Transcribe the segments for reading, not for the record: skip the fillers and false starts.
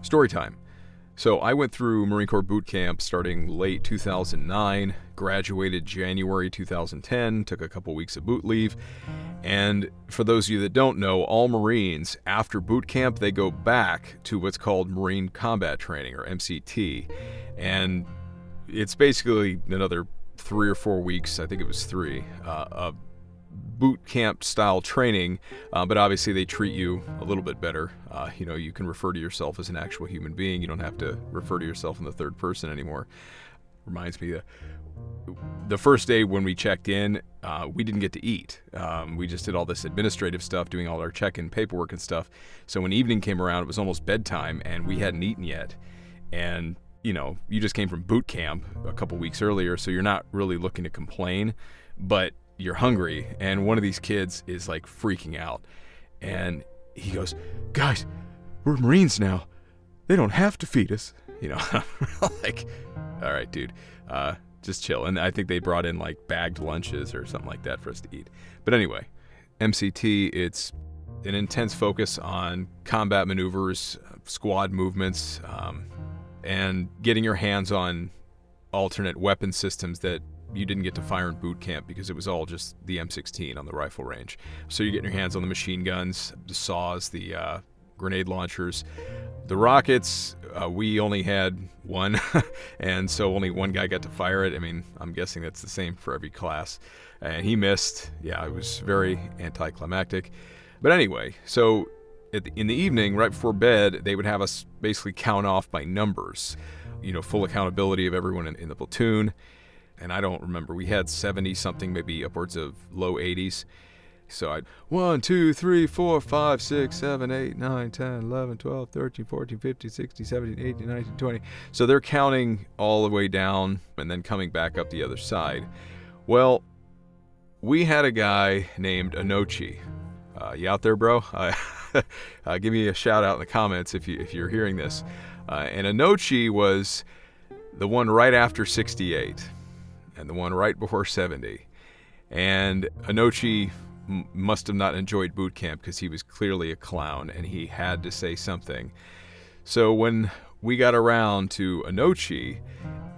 Story time. So I went through Marine Corps boot camp starting late 2009, graduated January 2010, took a couple weeks of boot leave. And for those of you that don't know, all Marines, after boot camp, they go back to what's called Marine Combat Training, or MCT. And it's basically another 3 or 4 weeks, I think it was 3, of boot camp style training, but obviously they treat you a little bit better. You can refer to yourself as an actual human being. You don't have to refer to yourself in the third person anymore. Reminds me, the first day when we checked in, we didn't get to eat. We just did all this administrative stuff, doing all our check-in paperwork and stuff. So when evening came around, it was almost bedtime, and we hadn't eaten yet. And you just came from boot camp a couple weeks earlier, so you're not really looking to complain, but you're hungry. And one of these kids is like freaking out, and he goes, "Guys, we're Marines now. They don't have to feed us." Like, all right, dude, just chill. And I think they brought in like bagged lunches or something like that for us to eat. But anyway, MCT, it's an intense focus on combat maneuvers, squad movements, and getting your hands on alternate weapon systems that you didn't get to fire in boot camp because it was all just the M16 on the rifle range. So you're getting your hands on the machine guns, the saws, the grenade launchers. The rockets, we only had one, and so only one guy got to fire it. I mean, I'm guessing that's the same for every class. And he missed. Yeah, it was very anticlimactic. But anyway, so in the evening, right before bed, they would have us basically count off by numbers, full accountability of everyone in the platoon. And I don't remember, we had 70 something, maybe upwards of low 80s. So I'd 1, 2, 3, 4, 5, 6, 7, 8, 9, 10, 11, 12, 13, 14, 15, 16, 17, 18, 19, 20. So they're counting all the way down and then coming back up the other side. Well, we had a guy named Anochi. You out there, bro? Give me a shout out in the comments if you're hearing this. And Anochi was the one right after 68 and the one right before 70. And Anochi must have not enjoyed boot camp because he was clearly a clown and he had to say something. So when we got around to Anochi,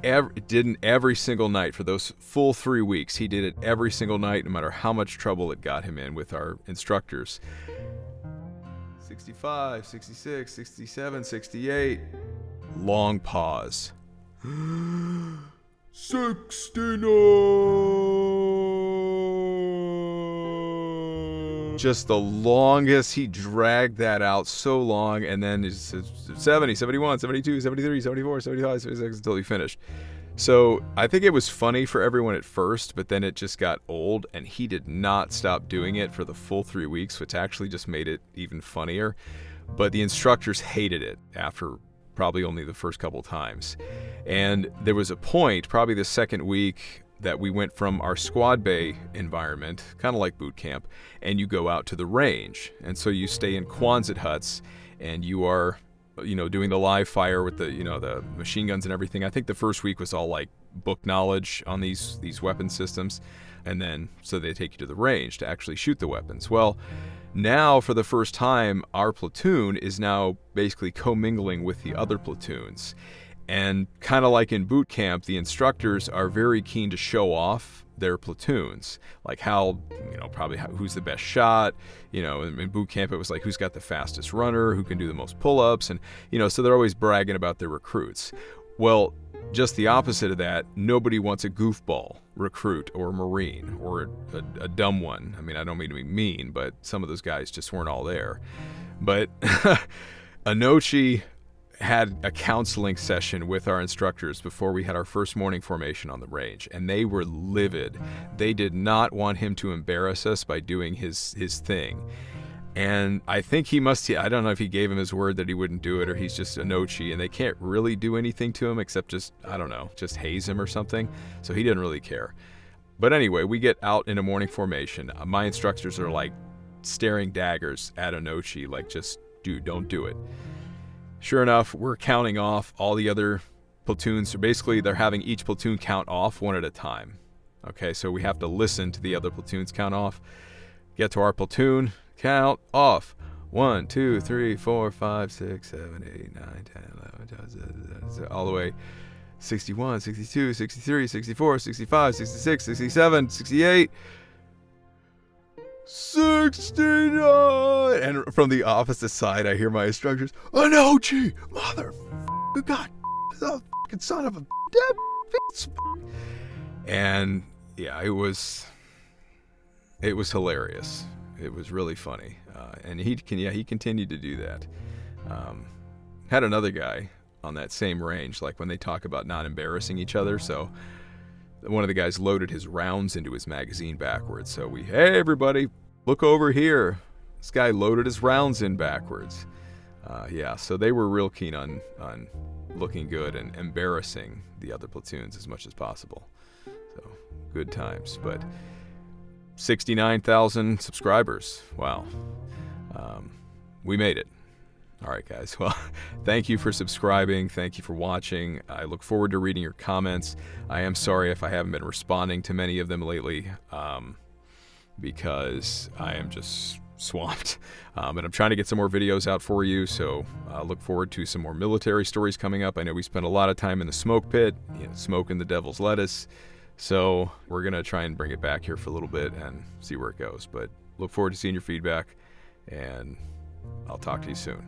every single night for those full 3 weeks. He did it every single night, no matter how much trouble it got him in with our instructors. 65, 66, 67, 68. Long pause. 69. Just the longest. He dragged that out so long, and then it's 70, 71, 72, 73, 74, 75, 76 until he finished. So I think it was funny for everyone at first, but then it just got old, and he did not stop doing it for the full 3 weeks, which actually just made it even funnier. But the instructors hated it after probably only the first couple times. And there was a point, probably the second week, that we went from our squad bay environment, kind of like boot camp, and you go out to the range. And so you stay in Quonset huts, and you are, doing the live fire with the, the machine guns and everything. I think the first week was all like book knowledge on these weapon systems. And then, so they take you to the range to actually shoot the weapons. Well, now for the first time, our platoon is now basically commingling with the other platoons. And kind of like in boot camp, the instructors are very keen to show off their platoons, like how, who's the best shot. In boot camp, it was like who's got the fastest runner, who can do the most pull-ups, and, so they're always bragging about their recruits. Well, just the opposite of that, nobody wants a goofball recruit or Marine or a dumb one. I mean, I don't mean to be mean, but some of those guys just weren't all there. But Anochi had a counseling session with our instructors before we had our first morning formation on the range, and they were livid. They did not want him to embarrass us by doing his thing. And I think I don't know if he gave him his word that he wouldn't do it, or he's just Anochi, and they can't really do anything to him except just haze him or something. So he didn't really care. But anyway, we get out in a morning formation. My instructors are like staring daggers at Anochi, like, just, dude, don't do it. Sure enough, we're counting off all the other platoons. So basically, they're having each platoon count off one at a time. Okay, so we have to listen to the other platoons count off. Get to our platoon, count off. 1, 2, 3, 4, 5, 6, 7, 8, 9, 10, 11, all the way 61, 62, 63, 64, 65, 66, 67, 68, 69. And from the opposite side, I hear my instructors, an OG, mother, God, the fucking son of a bitch. And yeah, it was hilarious. It was really funny. And he continued to do that. Had another guy on that same range, like when they talk about not embarrassing each other. So one of the guys loaded his rounds into his magazine backwards. So hey, everybody, look over here. This guy loaded his rounds in backwards. Yeah, so they were real keen on looking good and embarrassing the other platoons as much as possible. So good times. But 69,000 subscribers. Wow. We made it. All right, guys. Well, thank you for subscribing. Thank you for watching. I look forward to reading your comments. I am sorry if I haven't been responding to many of them lately, because I am just swamped. But I'm trying to get some more videos out for you, so look forward to some more military stories coming up. I know we spent a lot of time in the smoke pit, smoking the devil's lettuce. So we're going to try and bring it back here for a little bit and see where it goes. But look forward to seeing your feedback, and I'll talk to you soon.